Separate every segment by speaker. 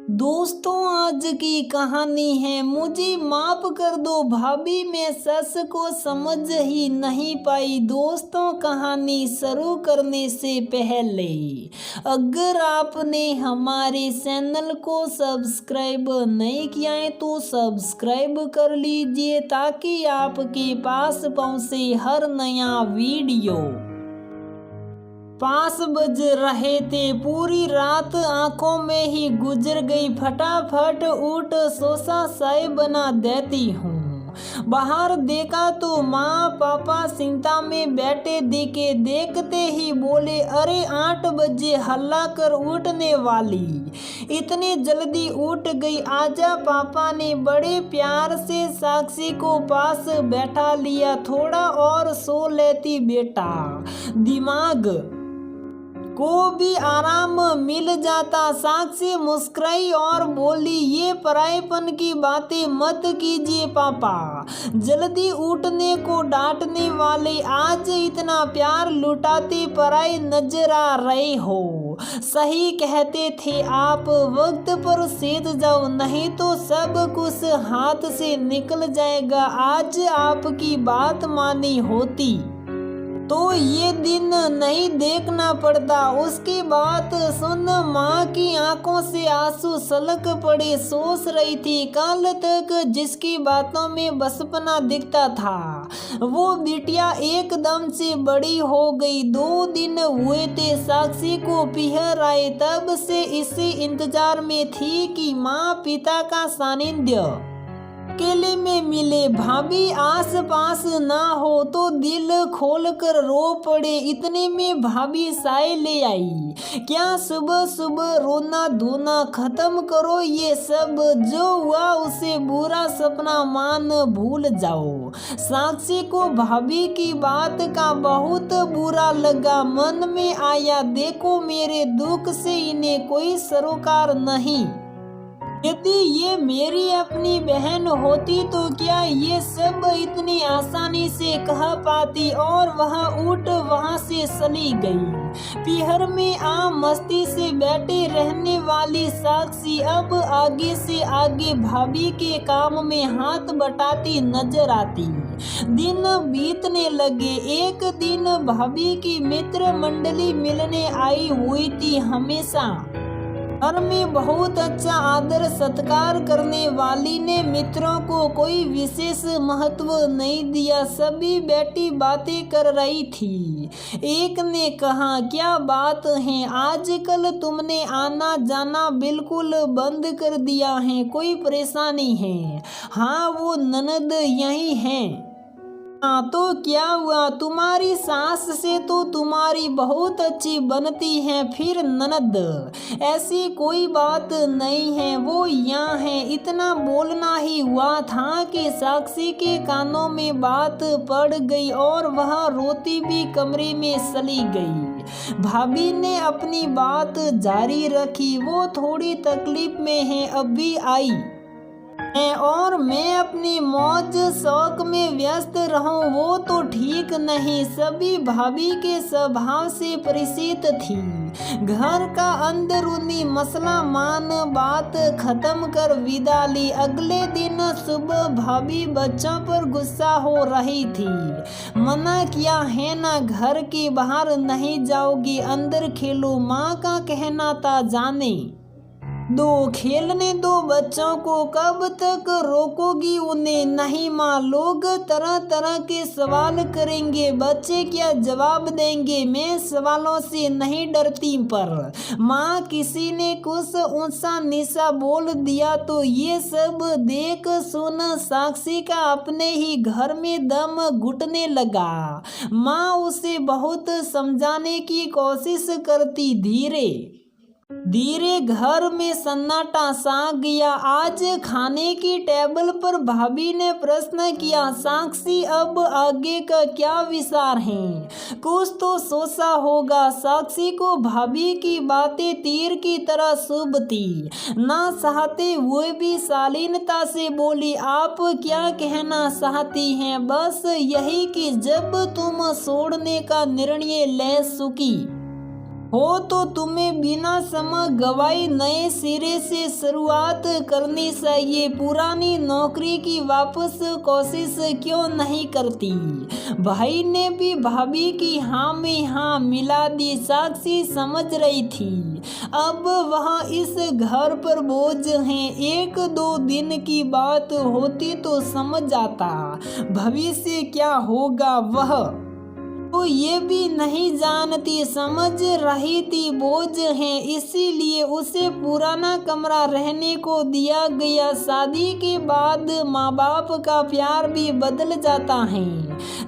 Speaker 1: दोस्तों, आज की कहानी है मुझे माफ कर दो भाभी, मैं सस को समझ ही नहीं पाई। दोस्तों, कहानी शुरू करने से पहले अगर आपने हमारे चैनल को सब्सक्राइब नहीं किया है तो सब्सक्राइब कर लीजिए ताकि आपके पास पहुंचे हर नया वीडियो। 5 बज रहे थे, पूरी रात आंखों में ही गुजर गई। फटाफट उठ, सोचा चाय बना देती हूँ। बाहर देखा तो माँ पापा चिंता में बैठे दिखे। देखते ही बोले, अरे 8 बजे, हल्ला कर उठने वाली, इतने जल्दी उठ गई, आजा। पापा ने बड़े प्यार से साक्षी को पास बैठा लिया। थोड़ा और सो लेती बेटा, दिमाग को भी आराम मिल जाता। साक्षी मुस्कुराई और बोली, ये परायेपन की बातें मत कीजिए पापा, जल्दी उठने को डांटने वाले, आज इतना प्यार लुटाते पराये नजर आ रहे हो। सही कहते थे आप, वक्त पर सीध जाओ नहीं तो सब कुछ हाथ से निकल जाएगा। आज आपकी बात मानी होती तो ये दिन नहीं देखना पड़ता। उसकी बात सुन माँ की आंखों से आंसू सलक पड़े। सोच रही थी, कल तक जिसकी बातों में बचपना दिखता था वो बिटिया एकदम से बड़ी हो गई। 2 दिन हुए थे साक्षी को पिहर आए, तब से इसी इंतजार में थी कि माँ पिता का सानिध्य अकेले में मिले। भाभी आस पास ना हो तो दिल खोल कर रो पड़े। इतने में भाभी चाय ले आई। क्या सुबह सुबह रोना धोना खत्म करो, ये सब जो हुआ उसे बुरा सपना मान भूल जाओ। साक्षी को भाभी की बात का बहुत बुरा लगा। मन में आया, देखो मेरे दुख से इन्हें कोई सरोकार नहीं। यदि ये मेरी अपनी बहन होती तो क्या ये सब इतनी आसानी से कह पाती। और वह उठ वहां से चली गई। पीहर में मस्ती से बैठे रहने वाली साक्षी अब आगे से आगे भाभी के काम में हाथ बटाती नजर आती। दिन बीतने लगे। एक दिन भाभी की मित्र मंडली मिलने आई हुई थी। हमेशा घर में बहुत अच्छा आदर सत्कार करने वाली ने मित्रों को कोई विशेष महत्व नहीं दिया। सभी बैठी बातें कर रही थी। एक ने कहा, क्या बात है, आजकल तुमने आना जाना बिल्कुल बंद कर दिया है, कोई परेशानी है? हाँ, वो ननद यही है। हाँ तो क्या हुआ, तुम्हारी सास से तो तुम्हारी बहुत अच्छी बनती है। फिर ननद, ऐसी कोई बात नहीं है, वो यहाँ है। इतना बोलना ही हुआ था कि साक्षी के कानों में बात पड़ गई और वह रोती भी कमरे में चली गई। भाभी ने अपनी बात जारी रखी, वो थोड़ी तकलीफ में है, अभी आई और मैं अपनी मौज शौक में व्यस्त रहूं वो तो ठीक नहीं। सभी भाभी के स्वभाव से परिचित थी। घर का अंदरूनी मसला मान बात खत्म कर विदा ली। अगले दिन सुबह भाभी बच्चों पर गुस्सा हो रही थी। मना किया है ना, घर के बाहर नहीं जाओगी, अंदर खेलो। माँ का कहना था, जाने दो, खेलने दो बच्चों को, कब तक रोकोगी उन्हें? नहीं माँ, लोग तरह तरह के सवाल करेंगे, बच्चे क्या जवाब देंगे? मैं सवालों से नहीं डरती, पर माँ किसी ने कुछ ऊंचा नीचा बोल दिया तो ये सब देख सुन साक्षी का अपने ही घर में दम घुटने लगा। माँ उसे बहुत समझाने की कोशिश करती। धीरे धीरे घर में सन्नाटा सा गया। आज खाने की टेबल पर भाभी ने प्रश्न किया, साक्षी अब आगे का क्या विचार है? कुछ तो सोचा होगा। साक्षी को भाभी की बातें तीर की तरह चुभती। ना चाहते हुए भी शालीनता से बोली, आप क्या कहना चाहती हैं? बस यही कि जब तुम छोड़ने का निर्णय ले चुकी हो तो तुम्हें बिना समय गवाए नए सिरे से शुरुआत करनी चाहिए। पुरानी नौकरी की वापस कोशिश क्यों नहीं करती। भाई ने भी भाभी की हाँ में हाँ मिला दी। साक्षी समझ रही थी अब वह इस घर पर बोझ हैं। एक दो दिन की बात होती तो समझ आता भविष्य क्या होगा। वह तो ये भी नहीं जानती, समझ रही थी बोझ है, इसीलिए उसे पुराना कमरा रहने को दिया गया। शादी के बाद माँ बाप का प्यार भी बदल जाता है।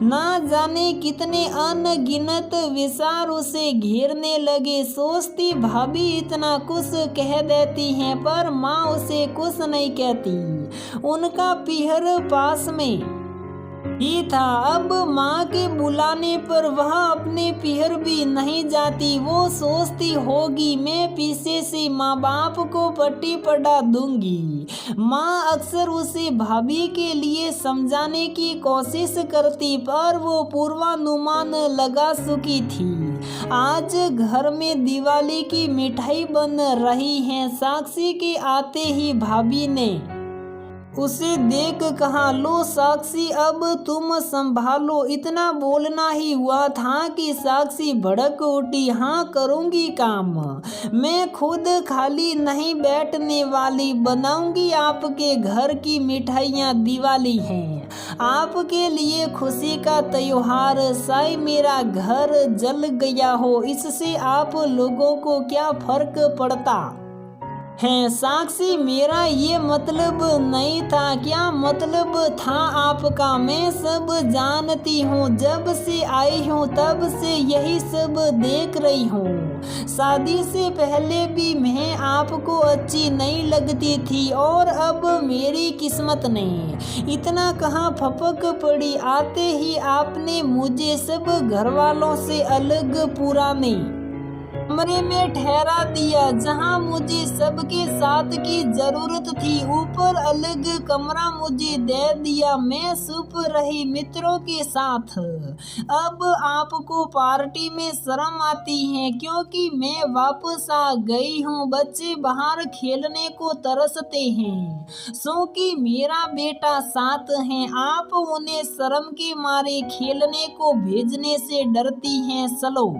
Speaker 1: ना जाने कितने अनगिनत विचार उसे घेरने लगे। सोचती भाभी इतना कुछ कह देती हैं पर माँ उसे कुछ नहीं कहती। उनका पीहर पास में ही था। अब माँ के बुलाने पर वह अपने पीहर भी नहीं जाती। वो सोचती होगी मैं पीछे से माँ बाप को पट्टी पढ़ा दूंगी। माँ अक्सर उसे भाभी के लिए समझाने की कोशिश करती पर वो पूर्वानुमान लगा चुकी थी। आज घर में दिवाली की मिठाई बन रही है। साक्षी के आते ही भाभी ने उसे देख कहा, लो साक्षी अब तुम संभालो। इतना बोलना ही हुआ था कि साक्षी भड़क उठी। हाँ करूँगी काम, मैं खुद खाली नहीं बैठने वाली। बनाऊंगी आपके घर की मिठाइयाँ। दिवाली है आपके लिए खुशी का त्योहार। शायद मेरा घर जल गया हो, इससे आप लोगों को क्या फर्क पड़ता है। साक्षी मेरा ये मतलब नहीं था। क्या मतलब था आपका। मैं सब जानती हूँ, जब से आई हूँ तब से यही सब देख रही हूँ। शादी से पहले भी मैं आपको अच्छी नहीं लगती थी और अब मेरी किस्मत ने इतना कहाँ फपक पड़ी। आते ही आपने मुझे सब घर वालों से अलग पुराने कमरे में ठहरा दिया जहां मुझे सबके साथ की जरूरत थी। ऊपर अलग कमरा मुझे दे दिया। मैं चुप रही मित्रों के साथ। अब आपको पार्टी में शर्म आती है क्योंकि मैं वापस आ गई हूँ। बच्चे बाहर खेलने को तरसते हैं क्योंकि मेरा बेटा साथ है। आप उन्हें शर्म के मारे खेलने को भेजने से डरती हैं। चलो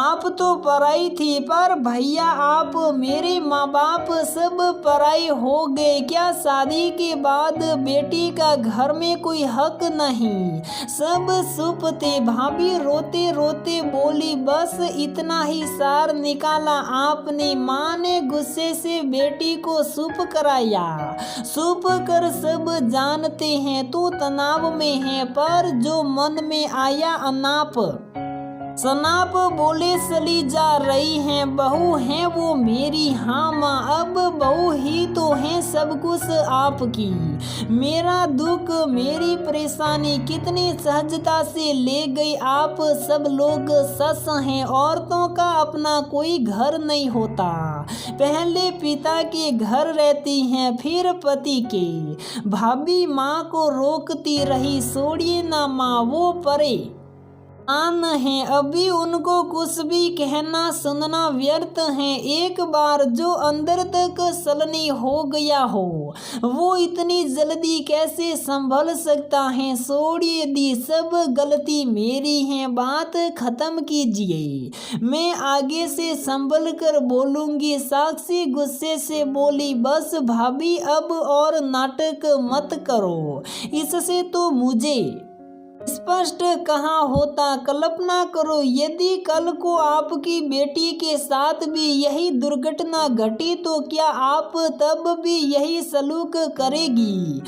Speaker 1: आप तो पराई थी पर भैया आप मेरे माँ बाप सब पराई हो गए। क्या शादी के बाद बेटी का घर में कोई हक नहीं। सब चुप थे। भाभी रोते रोते बोली, बस इतना ही सार निकाला आपने। माँ ने गुस्से से बेटी को चुप कराया। चुप कर सब जानते हैं तू तनाव में है, पर जो मन में आया अनाप सनाप बोले चली जा रही हैं। बहू हैं वो मेरी। हाँ माँ अब बहू ही तो है सब कुछ आपकी। मेरा दुख मेरी परेशानी कितनी सहजता से ले गई। आप सब लोग सस हैं। औरतों का अपना कोई घर नहीं होता। पहले पिता के घर रहती हैं फिर पति के। भाभी माँ को रोकती रही, छोड़िए ना माँ वो परे आन है। अभी उनको कुछ भी कहना सुनना व्यर्थ है। एक बार जो अंदर तक सलनी हो गया हो वो इतनी जल्दी कैसे संभल सकता है। छोड़िए दी सब गलती मेरी है। बात खत्म कीजिए, मैं आगे से संभल कर बोलूंगी। साक्षी गुस्से से बोली, बस भाभी अब और नाटक मत करो। इससे तो मुझे स्पष्ट कहाँ होता। कल्पना करो यदि कल को आपकी बेटी के साथ भी यही दुर्घटना घटी तो क्या आप तब भी यही सलूक करेगी।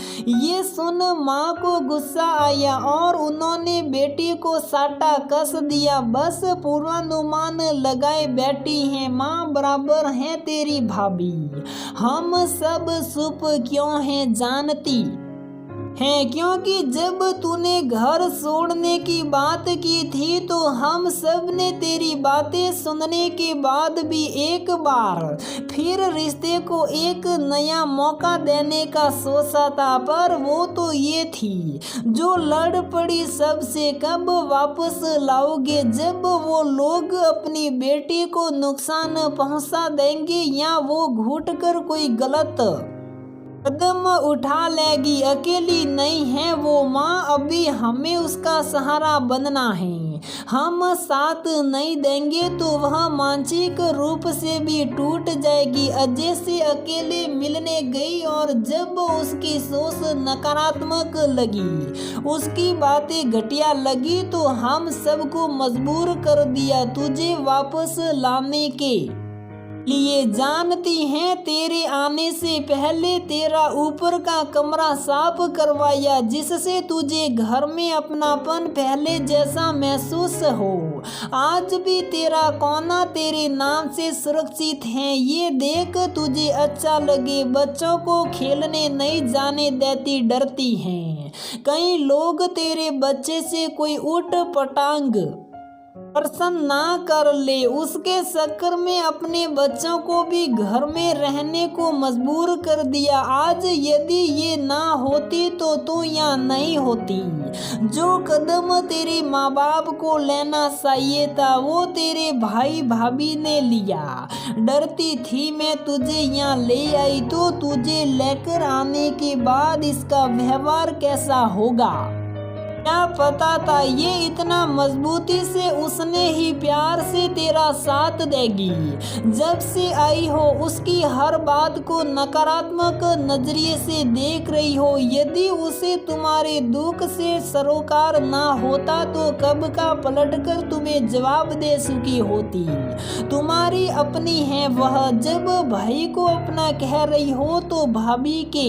Speaker 1: ये सुन माँ को गुस्सा आया और उन्होंने बेटी को साटा कस दिया। बस पूर्वानुमान लगाए बैठी है। माँ बराबर है तेरी भाभी। हम सब चुप क्यों हैं जानती है, क्योंकि जब तूने घर छोड़ने की बात की थी तो हम सब ने तेरी बातें सुनने के बाद भी एक बार फिर रिश्ते को एक नया मौका देने का सोचा था, पर वो तो ये थी जो लड़ पड़ी सबसे, कब वापस लाओगे जब वो लोग अपनी बेटी को नुकसान पहुंचा देंगे या वो घुट कर कोई गलत कदम उठा लेगी। अकेली नहीं है वो माँ, अभी हमें उसका सहारा बनना है। हम साथ नहीं देंगे तो वह मानसिक रूप से भी टूट जाएगी। अजय से अकेले मिलने गई और जब उसकी सोच नकारात्मक लगी, उसकी बातें घटिया लगी तो हम सबको मजबूर कर दिया तुझे वापस लाने के लिए। जानती हैं तेरे आने से पहले तेरा ऊपर का कमरा साफ करवाया, जिससे तुझे घर में अपनापन पहले जैसा महसूस हो। आज भी तेरा कोना तेरे नाम से सुरक्षित है, ये देख तुझे अच्छा लगे। बच्चों को खेलने नहीं जाने देती, डरती हैं कई लोग तेरे बच्चे से कोई उठ पटांग प्रश्न ना कर ले, उसके चक्कर में अपने बच्चों को भी घर में रहने को मजबूर कर दिया। आज यदि ये ना होती तो तू यहाँ नहीं होती। जो कदम तेरे माँ बाप को लेना चाहिए था वो तेरे भाई भाभी ने लिया। डरती थी मैं तुझे यहाँ ले आई तो तुझे लेकर आने के बाद इसका व्यवहार कैसा होगा क्या पता था। ये इतना मजबूती से उसने ही प्यार से तेरा साथ देगी। जब से आई हो उसकी हर बात को नकारात्मक नजरिए से देख रही हो। यदि उसे तुम्हारे दुख से सरोकार ना होता तो कब का पलटकर तुम्हें जवाब दे चुकी होती। तुम्हारी अपनी है वह, जब भाई को अपना कह रही हो तो भाभी के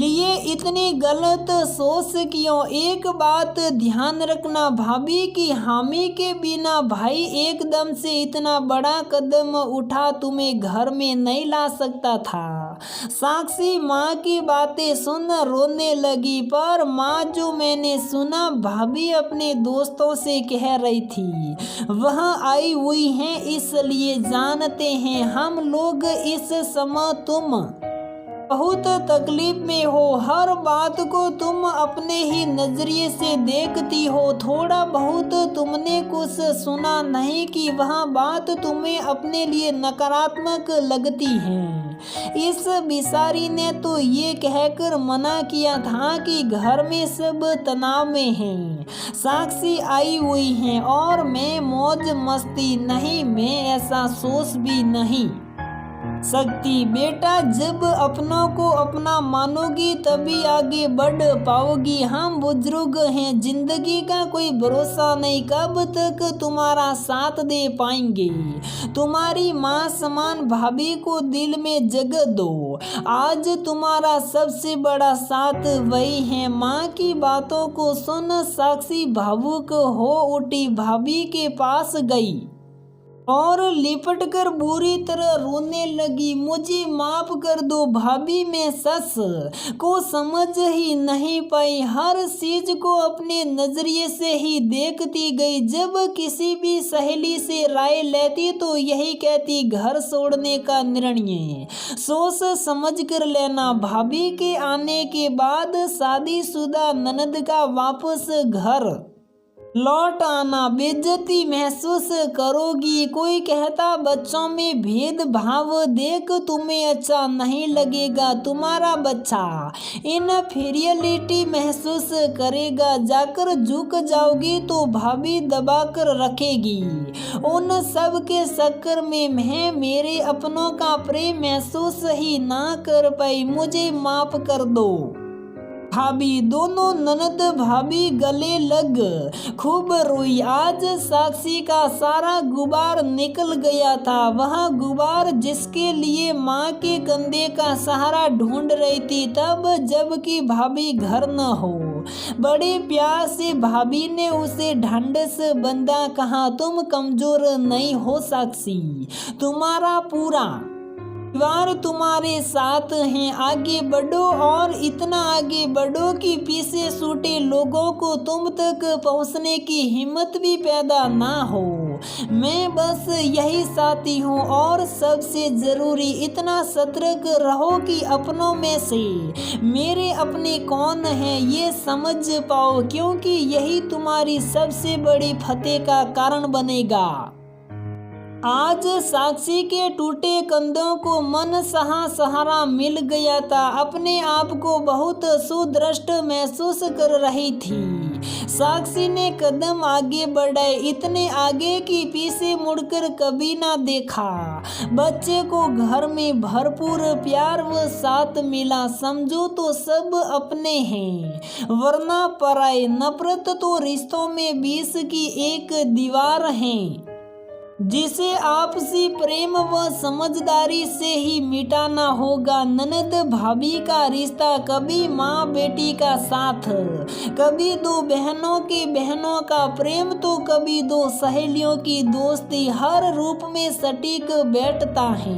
Speaker 1: लिए इतनी गलत सोच क्यों। एक बात ध्यान रखना, भाभी की हामी के बिना भाई एकदम से इतना बड़ा कदम उठा तुम्हें घर में नहीं ला सकता था। साक्षी माँ की बातें सुन रोने लगी, पर माँ जो मैंने सुना भाभी अपने दोस्तों से कह रही थी वह आई हुई हैं, इसलिए जानते हैं हम लोग इस समय तुम बहुत तकलीफ में हो। हर बात को तुम अपने ही नजरिए से देखती हो। थोड़ा बहुत तुमने कुछ सुना नहीं कि वह बात तुम्हें अपने लिए नकारात्मक लगती है। इस बिसारी ने तो ये कहकर मना किया था कि घर में सब तनाव में हैं, साक्षी आई हुई हैं और मैं मौज मस्ती नहीं, मैं ऐसा सोच भी नहीं सकती। बेटा जब अपनों को अपना मानोगी तभी आगे बढ़ पाओगी। हम बुजुर्ग हैं, जिंदगी का कोई भरोसा नहीं, कब तक तुम्हारा साथ दे पाएंगे। तुम्हारी माँ समान भाभी को दिल में जगह दो। आज तुम्हारा सबसे बड़ा साथ वही है। माँ की बातों को सुन साक्षी भावुक हो उठी, भाभी के पास गई और लिपट कर बुरी तरह रोने लगी। मुझे माफ कर दो भाभी, मैं सस को समझ ही नहीं पाई, हर चीज को अपने नजरिए से ही देखती गई। जब किसी भी सहेली से राय लेती तो यही कहती घर छोड़ने का निर्णय सोच समझ कर लेना। भाभी के आने के बाद शादीशुदा ननद का वापस घर लौट आना, बेइज्जती महसूस करोगी। कोई कहता बच्चों में भेदभाव देख तुम्हें अच्छा नहीं लगेगा, तुम्हारा बच्चा इनफीरियलिटी महसूस करेगा। जाकर झुक जाओगी तो भाभी दबा कर रखेगी। उन सब के चक्कर में मैं मेरे अपनों का प्रेम महसूस ही ना कर पाई, मुझे माफ कर दो भाभी। दोनों ननद भाभी गले लग खूब रोई। आज साक्षी का सारा गुबार निकल गया था, वह गुबार जिसके लिए माँ के कंधे का सहारा ढूंढ रही थी तब जबकि भाभी घर न हो। बड़े प्यार से भाभी ने उसे ढांढस बंधा, कहा तुम कमजोर नहीं हो साक्षी, तुम्हारा पूरा परिवार तुम्हारे साथ हैं, आगे बढ़ो और इतना आगे बढ़ो कि पीछे छूटे लोगों को तुम तक पहुंचने की हिम्मत भी पैदा ना हो। मैं बस यही चाहती हूँ और सबसे ज़रूरी इतना सतर्क रहो कि अपनों में से मेरे अपने कौन हैं ये समझ पाओ, क्योंकि यही तुम्हारी सबसे बड़ी फतेह का कारण बनेगा। आज साक्षी के टूटे कंधों को मन सहारा मिल गया था। अपने आप को बहुत सुदृढ़ महसूस कर रही थी। साक्षी ने कदम आगे बढ़ाए, इतने आगे कि पीछे मुड़कर कभी ना देखा। बच्चे को घर में भरपूर प्यार व साथ मिला। समझो तो सब अपने हैं, वरना पराए। नफरत तो रिश्तों में बीच की एक दीवार है जिसे आपसी प्रेम व समझदारी से ही मिटाना होगा। ननद भाभी का रिश्ता कभी माँ बेटी का साथ, कभी दो बहनों के बहनों का प्रेम, तो कभी दो सहेलियों की दोस्ती, हर रूप में सटीक बैठता है।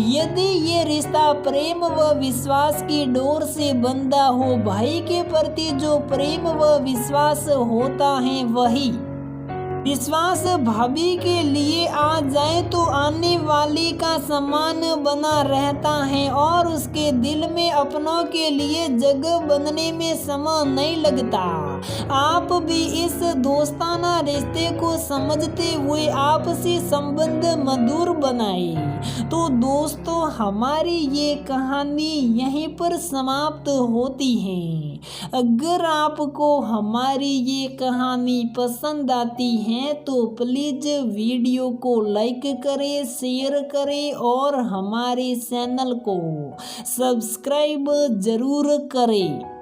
Speaker 1: यदि ये रिश्ता प्रेम व विश्वास की डोर से बंधा हो, भाई के प्रति जो प्रेम व विश्वास होता है वही विश्वास भाभी के लिए आ जाए तो आने वाली का सम्मान बना रहता है और उसके दिल में अपनों के लिए जगह बनने में समय नहीं लगता। आप भी इस दोस्ताना रिश्ते को समझते हुए आपसी संबंध मधुर बनाए। तो दोस्तों, हमारी ये कहानी यहीं पर समाप्त होती है। अगर आपको हमारी ये कहानी पसंद आती है तो प्लीज वीडियो को लाइक करें, शेयर करें और हमारे चैनल को सब्सक्राइब जरूर करें।